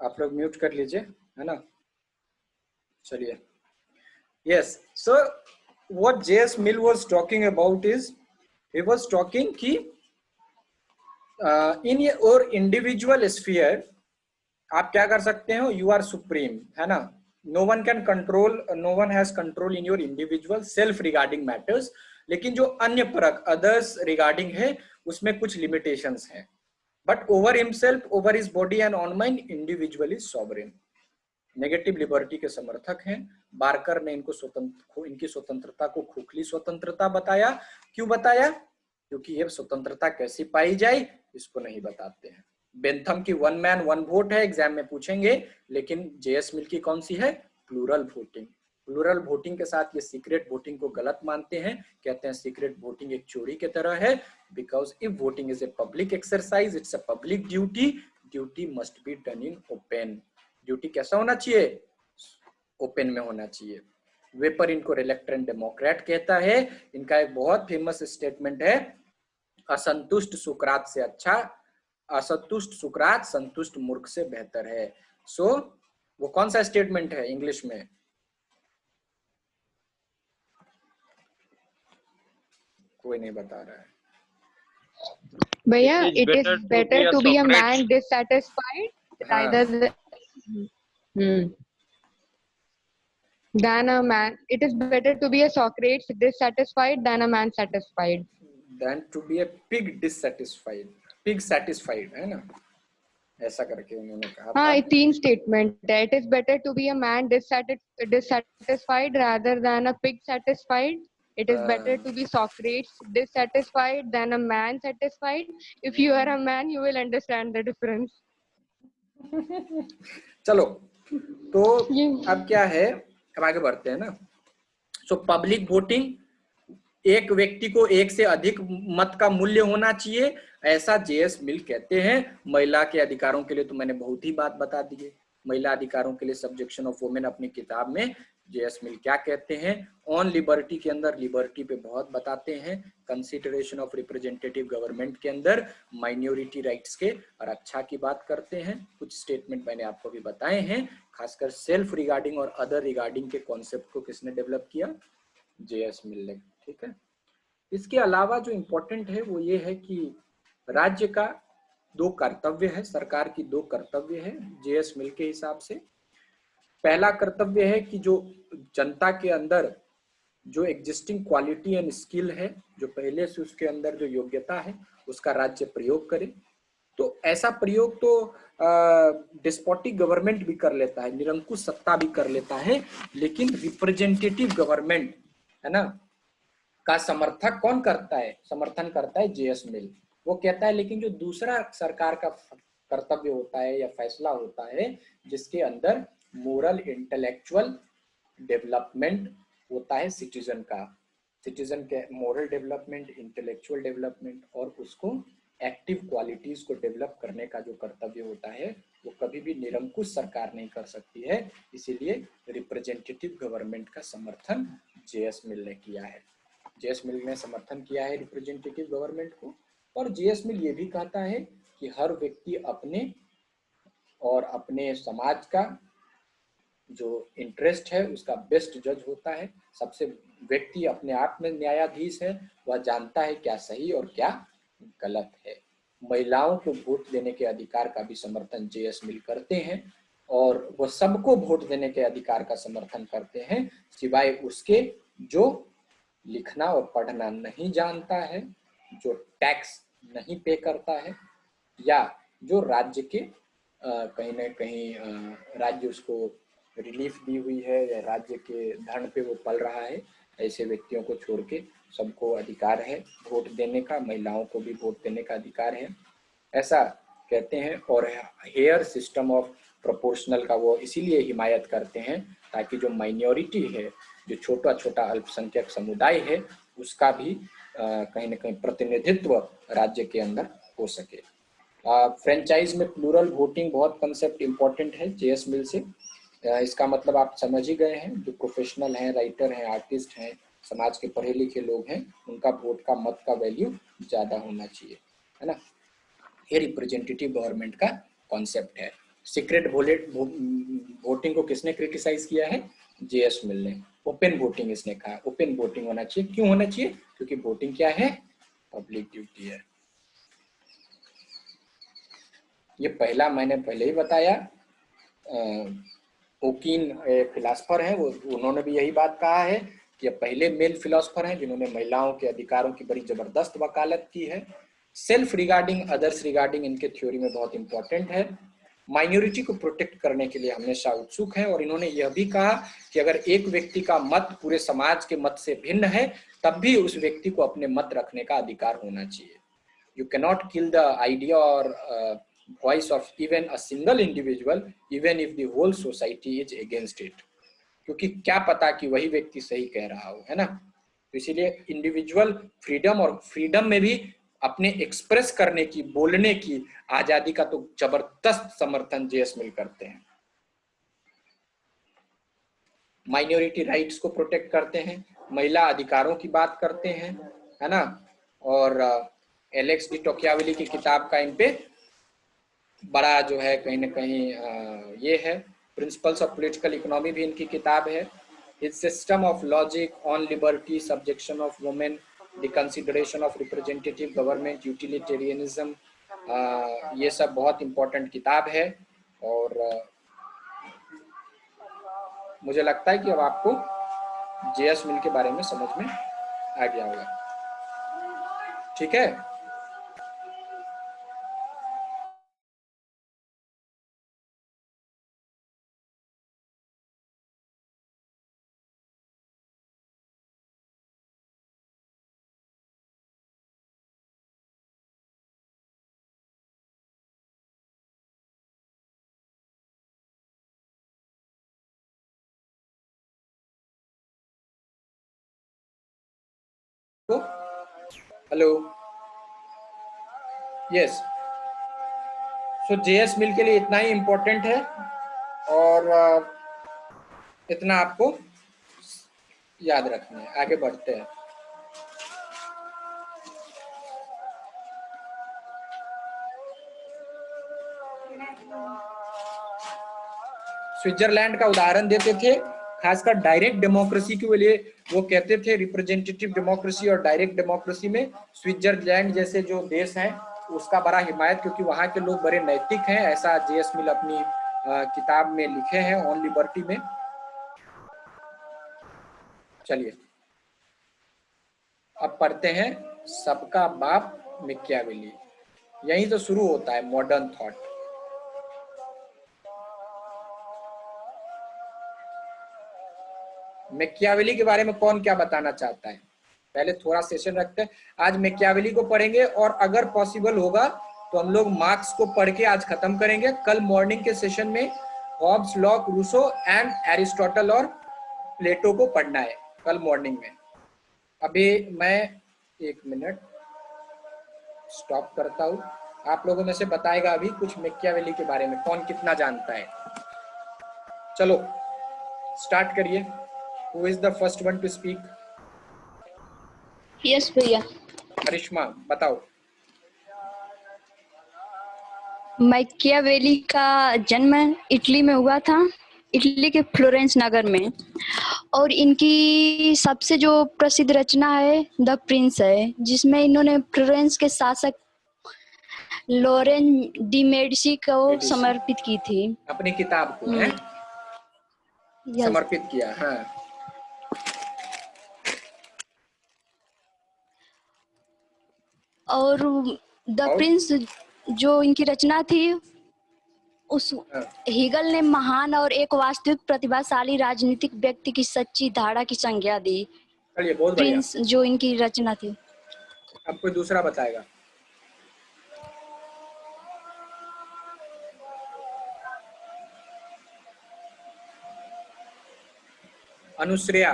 आप लोग म्यूट कर लीजिए, है ना। चलिए, yes, so what JS mill was talking about is, he was talking कि इन योर इंडिविजुअल स्फीयर आप क्या कर सकते हो, यू आर सुप्रीम, है ना। No one can control, no one has control in your individual self regarding matters, लेकिन जो अन्य परक अदर्स रिगार्डिंग है उसमें कुछ लिमिटेशंस हैं। But over himself, over his body and on mind, individual is sovereign. Negative liberty के समर्थक हैं। बार्कर ने इनकी स्वतंत्रता को खोखली स्वतंत्रता बताया। क्यों बताया? क्योंकि ये स्वतंत्रता कैसी पाई जाए इसको नहीं बताते हैं। बेंथम की वन मैन वन वोट है, एग्जाम में पूछेंगे, लेकिन जेएस मिल की कौन सी है? Plural voting. प्लूरल वोटिंग के साथ ये सीक्रेट वोटिंग को गलत मानते हैं, कहते हैं सीक्रेट वोटिंग एक चोरी की तरह है। Because if voting is a public exercise, it's a public duty, duty must be done in open. Duty कैसा होना चाहिए? ओपन में होना चाहिए। वेपर इनको रिलेक्टेंट डेमोक्रेट कहता है। इनका एक बहुत फेमस स्टेटमेंट है, असंतुष्ट सुकरात से अच्छा, असंतुष्ट सुकरात संतुष्ट मूर्ख से बेहतर है। सो वो कौन सा स्टेटमेंट है इंग्लिश में? कोई नहीं बता रहा है भैया, it is better to be a man dissatisfied rather than a man. It is better to be a Socrates dissatisfied than a man satisfied. Than to be a pig dissatisfied. Pig satisfied, है ना, ऐसा करके उन्होंने कहा था। हाँ, 3 statement है। It is better to be a man dissatisfied rather than a pig satisfied. It is better to be Socrates dissatisfied than a man satisfied. If you are a man, you will understand the difference. चलो, तो अब क्या है, अब आगे बढ़ते हैं ना। सो पब्लिक वोटिंग, एक व्यक्ति को एक से अधिक मत का मूल्य होना चाहिए, ऐसा जेएस मिल कहते हैं। महिला के अधिकारों के लिए तो मैंने बहुत ही बात बता दी है। महिला अधिकारों के लिए सब्जेक्शन ऑफ वुमेन अपनी किताब में जेएस मिल क्या कहते हैं। ऑन लिबर्टी के अंदर लिबर्टी पे बहुत बताते हैं। कंसिडरेशन ऑफ रिप्रेजेंटेटिव गवर्नमेंट के अंदर माइनॉरिटी राइट्स के और अच्छा की बात करते हैं। कुछ स्टेटमेंट मैंने आपको भी बताए हैं, खासकर सेल्फ रिगार्डिंग और अदर रिगार्डिंग के कॉन्सेप्ट को किसने डेवलप किया? जेएस मिल ने, ठीक है। इसके अलावा जो इम्पोर्टेंट है वो ये है कि राज्य का 2 कर्तव्य है, सरकार की 2 कर्तव्य है जेएस मिल के हिसाब से। पहला कर्तव्य है कि जो जनता के अंदर जो एग्जिस्टिंग क्वालिटी एंड स्किल है, जो पहले से उसके अंदर जो योग्यता है, उसका राज्य प्रयोग करे। तो ऐसा प्रयोग तो डिस्पोटिक गवर्नमेंट भी कर लेता है, निरंकुश सत्ता भी कर लेता है, लेकिन रिप्रेजेंटेटिव गवर्नमेंट, है ना, का समर्थक कौन करता है? समर्थन करता है जेएस मिल। वो कहता है लेकिन जो दूसरा सरकार का कर्तव्य होता है या फैसला होता है, जिसके अंदर मोरल इंटेलेक्चुअल डेवलपमेंट होता है सिटीजन का, सिटीजन के मोरल डेवलपमेंट, इंटेलेक्चुअल डेवलपमेंट और उसको एक्टिव क्वालिटीज को डेवलप करने का जो कर्तव्य होता है, वो कभी भी निरंकुश सरकार नहीं कर सकती है। इसीलिए रिप्रेजेंटेटिव गवर्नमेंट का समर्थन जेएस मिल ने किया है। जेएस मिल ने समर्थन किया है रिप्रेजेंटेटिव गवर्नमेंट को। और जेएस मिल ये भी कहता है कि हर व्यक्ति अपने और अपने समाज का जो इंटरेस्ट है उसका बेस्ट जज होता है। सबसे व्यक्ति अपने आप में न्यायाधीश है, वह जानता है क्या सही और क्या गलत है। महिलाओं को वोट देने के अधिकार का भी समर्थन जेएस मिल करते हैं और वह सबको वोट देने के अधिकार का समर्थन करते हैं, सिवाय उसके जो लिखना और पढ़ना नहीं जानता है, जो टैक्स नहीं पे करता है, या जो राज्य के कहीं ना कहीं राज्य उसको रिलीफ दी हुई है या राज्य के धन पे वो पल रहा है, ऐसे व्यक्तियों को छोड़ के सबको अधिकार है वोट देने का। महिलाओं को भी वोट देने का अधिकार है, ऐसा कहते हैं। और हेयर सिस्टम ऑफ प्रोपोर्शनल का वो इसीलिए हिमायत करते हैं ताकि जो माइनॉरिटी है, जो छोटा छोटा अल्पसंख्यक समुदाय है, उसका भी कहीं ना कहीं प्रतिनिधित्व राज्य के अंदर हो सके। फ्रेंचाइज में प्लूरल वोटिंग बहुत कंसेप्ट इंपॉर्टेंट है जेएस मिल से। इसका मतलब आप समझ ही गए हैं, जो प्रोफेशनल हैं, राइटर हैं, आर्टिस्ट हैं, समाज के पढ़े लिखे लोग हैं, उनका वोट का मत का वैल्यू ज्यादा होना चाहिए, है ना। ये रिप्रेजेंटेटिव गवर्नमेंट का कॉन्सेप्ट है। सीक्रेट वोटिंग को किसने क्रिटिसाइज किया है? जेएस मिल ने। ओपन वोटिंग इसने कहा, ओपन वोटिंग होना चाहिए। क्यों होना चाहिए? क्योंकि वोटिंग क्या है? पब्लिक ड्यूटी है। ये पहला मैंने पहले ही बताया, ओकिन फिलासफर है, वो उन्होंने भी यही बात कहा है कि ये पहले मेल फिलोसफर हैं जिन्होंने महिलाओं के अधिकारों की बड़ी जबरदस्त वकालत की है। सेल्फ रिगार्डिंग, अदर्स रिगार्डिंग इनके थ्योरी में बहुत इंपॉर्टेंट है। माइनॉरिटी को प्रोटेक्ट करने के लिए हमेशा उत्सुक है, और इन्होंने यह भी कहा कि अगर एक व्यक्ति का मत पूरे समाज के मत से भिन्न है तब भी उस व्यक्ति को अपने मत रखने का अधिकार होना चाहिए। You cannot kill the idea or voice of even a single individual, even if the whole society is against it. क्योंकि क्या पता कि वही व्यक्ति सही कह रहा हो, है ना। तो इसीलिए इंडिविजुअल फ्रीडम, और फ्रीडम में भी अपने एक्सप्रेस करने की, बोलने की आजादी का तो जबरदस्त समर्थन जेएस मिल करते हैं। माइनॉरिटी राइट्स को प्रोटेक्ट करते हैं, महिला अधिकारों की बात करते हैं, है ना। और एलेक्स डी टोक्यावेली की किताब का इन पे बड़ा जो है कहीं ना कहीं ये है। प्रिंसिपल्स ऑफ पॉलिटिकल इकोनॉमी भी इनकी किताब है। It's system of logic on liberty, subjection of women, the consideration of representative government, utilitarianism, ये सब बहुत इंपॉर्टेंट किताब है। और मुझे लगता है कि अब आपको जेएस मिल के बारे में समझ में आ गया होगा। ठीक है। Hello, yes. So J S Mill के लिए इतना ही इम्पोर्टेंट है, और इतना आपको याद रखना है। आगे बढ़ते हैं। स्विट्जरलैंड का उदाहरण देते थे, खासकर डायरेक्ट डेमोक्रेसी के लिए। वो कहते थे रिप्रेजेंटेटिव डेमोक्रेसी और डायरेक्ट डेमोक्रेसी में स्विट्जरलैंड जैसे जो देश हैं उसका बड़ा हिमायत, क्योंकि वहाँ के लोग बड़े नैतिक हैं। ऐसा जेएस मिल अपनी किताब में लिखे हैं, ऑन लिबर्टी में। चलिए अब पढ़ते हैं सबका बाप मैकियावेली। यहीं तो शुरू होता है मॉडर्न थॉट। मैकियावेली के बारे में कौन क्या बताना चाहता है? पहले थोड़ा सेशन रखते हैं। आज मैकियावेली को पढ़ेंगे, और अगर पॉसिबल होगा तो हम लोग मार्क्स को पढ़ के आज खत्म करेंगे। कल मॉर्निंग के सेशन में Hobbes, Locke, Rousseau and Aristotle और प्लेटो को पढ़ना है कल मॉर्निंग में। अभी मैं 1 मिनट स्टॉप करता हूँ। आप लोगों में से बताएगा अभी कुछ मैकियावेली के बारे में, कौन कितना जानता है। चलो स्टार्ट करिए। Who is the first one to speak? Yes भैया। करिश्मा बताओ। मैकियावेली का जन्म इटली में हुआ था, इटली के फ्लोरेंस नगर में। और इनकी सबसे जो प्रसिद्ध रचना है द प्रिंस है, जिसमें इन्होंने फ्लोरेंस के शासक लॉरेन डी मेडिसी को समर्पित की थी। अपनी किताब को है समर्पित किया। हाँ। और द प्रिंस जो इनकी रचना थी, उस हीगल ने महान और एक वास्तविक प्रतिभाशाली राजनीतिक व्यक्ति की सच्ची धारा की संज्ञा दी। बहुत प्रिंस जो इनकी रचना थी। अब कोई दूसरा बताएगा। अनुश्रेया।